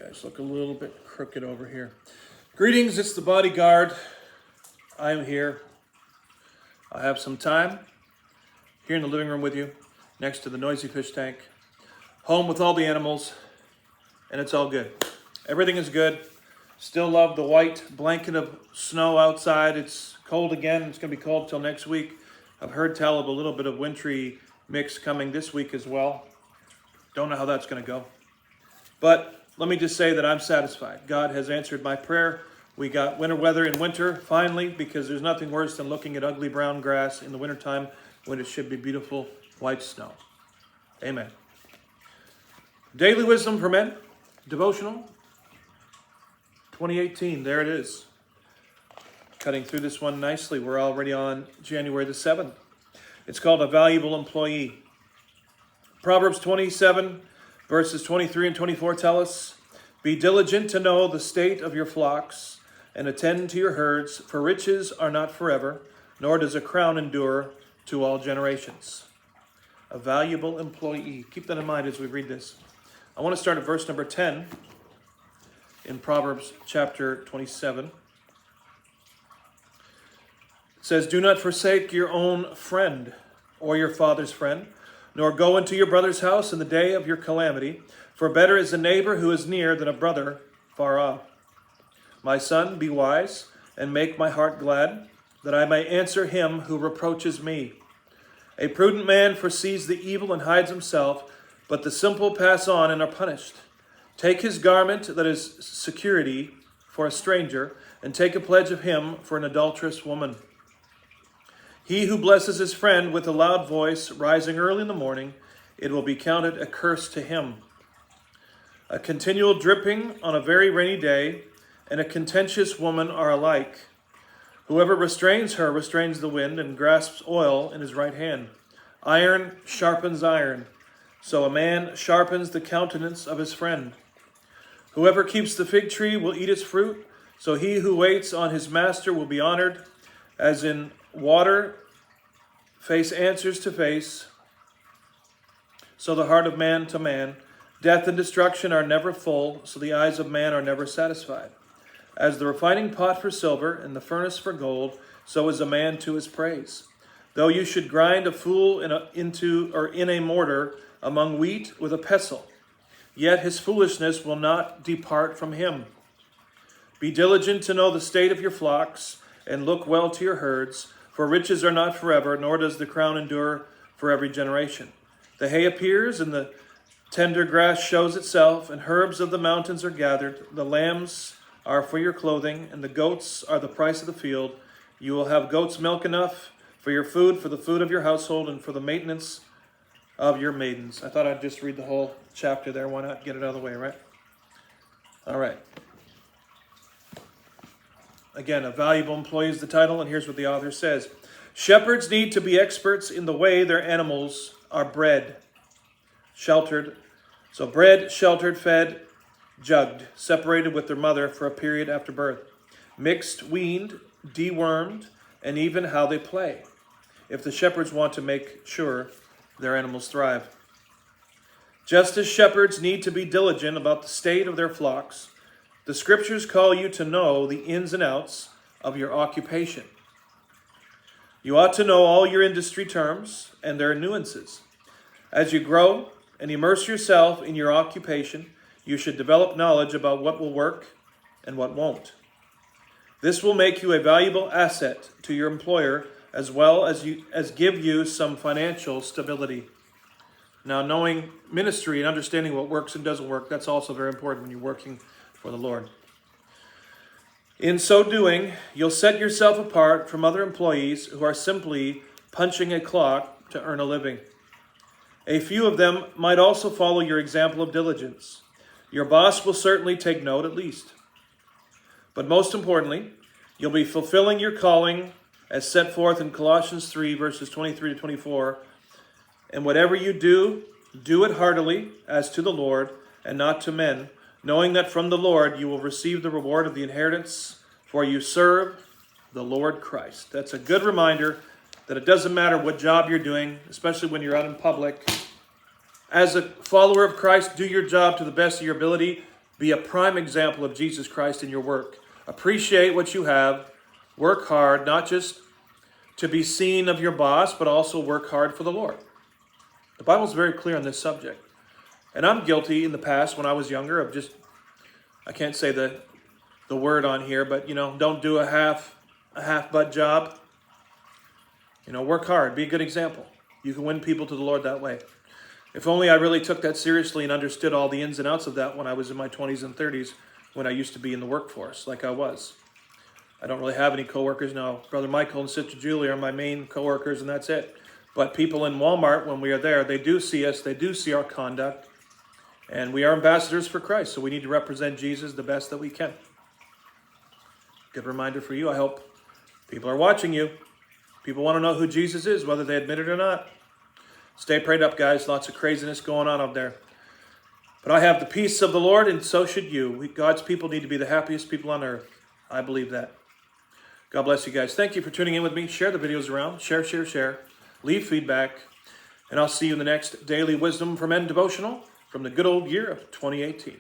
guys look a little bit crooked over here. Greetings, it's the bodyguard. I'm here. I have some time here in the living room with you, next to the noisy fish tank, home with all the animals, and it's all good. Everything is good. Still love the white blanket of snow outside. It's cold again. It's going to be cold till next week. I've heard tell of a little bit of wintry mix coming this week as well. Don't know how that's going to go. But let me just say that I'm satisfied. God has answered my prayer. We got winter weather in winter, finally, because there's nothing worse than looking at ugly brown grass in the wintertime when it should be beautiful white snow. Amen. Daily Wisdom for Men, Devotional, 2018. There it is. Cutting through this one nicely. We're already on January the 7th. It's called A Valuable Employee. Proverbs 27, verses 23 and 24 tell us, "Be diligent to know the state of your flocks, and attend to your herds, for riches are not forever, nor does a crown endure to all generations." A valuable employee. Keep that in mind as we read this. I want to start at verse number 10 in Proverbs chapter 27. It says, "Do not forsake your own friend or your father's friend, nor go into your brother's house in the day of your calamity, for better is a neighbor who is near than a brother far off. My son, be wise, and make my heart glad, that I may answer him who reproaches me. A prudent man foresees the evil and hides himself, but the simple pass on and are punished. Take his garment that is security for a stranger, and take a pledge of him for an adulterous woman. He who blesses his friend with a loud voice, rising early in the morning, it will be counted a curse to him. A continual dripping on a very rainy day, and a contentious woman are alike. Whoever restrains her restrains the wind, and grasps oil in his right hand. Iron sharpens iron, so a man sharpens the countenance of his friend. Whoever keeps the fig tree will eat its fruit, so he who waits on his master will be honored. As in water, face answers to face, so the heart of man to man. Death and destruction are never full, so the eyes of man are never satisfied. As the refining pot for silver and the furnace for gold, so is a man to his praise. Though you should grind a fool in a mortar among wheat with a pestle, yet his foolishness will not depart from him. Be diligent to know the state of your flocks, and look well to your herds, for riches are not forever, nor does the crown endure for every generation. The hay appears, and the tender grass shows itself, and herbs of the mountains are gathered. The lambs are for your clothing, and the goats are the price of the field. You will have goat's milk enough for your food, for the food of your household, and for the maintenance of your maidens." I thought I'd just read the whole chapter there. Why not get it out of the way, right? All right. Again, A Valuable Employee is the title, and here's what the author says. Shepherds need to be experts in the way their animals are bred, sheltered. So bred, sheltered, fed, jugged, separated with their mother for a period after birth, mixed, weaned, dewormed, and even how they play, if the shepherds want to make sure their animals thrive. Just as shepherds need to be diligent about the state of their flocks, the scriptures call you to know the ins and outs of your occupation. You ought to know all your industry terms and their nuances. As you grow and immerse yourself in your occupation, you should develop knowledge about what will work and what won't. This will make you a valuable asset to your employer, as well as give you some financial stability. Now, knowing ministry and understanding what works and doesn't work, that's also very important when you're working for the Lord. In so doing, you'll set yourself apart from other employees who are simply punching a clock to earn a living. A few of them might also follow your example of diligence. Your boss will certainly take note at least. But most importantly, you'll be fulfilling your calling as set forth in Colossians 3, verses 23 to 24. And whatever you do, do it heartily as to the Lord and not to men, knowing that from the Lord you will receive the reward of the inheritance, for you serve the Lord Christ. That's a good reminder that it doesn't matter what job you're doing, especially when you're out in public. As a follower of Christ, do your job to the best of your ability. Be a prime example of Jesus Christ in your work. Appreciate what you have. Work hard, not just to be seen of your boss, but also work hard for the Lord. The Bible's very clear on this subject. And I'm guilty in the past when I was younger of just, I can't say the word on here, but don't do a half butt job. Work hard, be a good example. You can win people to the Lord that way. If only I really took that seriously and understood all the ins and outs of that when I was in my 20s and 30s, when I used to be in the workforce like I was. I don't really have any coworkers now. Brother Michael and Sister Julie are my main coworkers, and that's it. But people in Walmart, when we are there, they do see us, they do see our conduct, and we are ambassadors for Christ, so we need to represent Jesus the best that we can. Good reminder for you. I hope people are watching you. People want to know who Jesus is, whether they admit it or not. Stay prayed up, guys. Lots of craziness going on out there. But I have the peace of the Lord, and so should you. God's people need to be the happiest people on earth. I believe that. God bless you guys. Thank you for tuning in with me. Share the videos around. Share. Leave feedback. And I'll see you in the next Daily Wisdom for Men devotional from the good old year of 2018.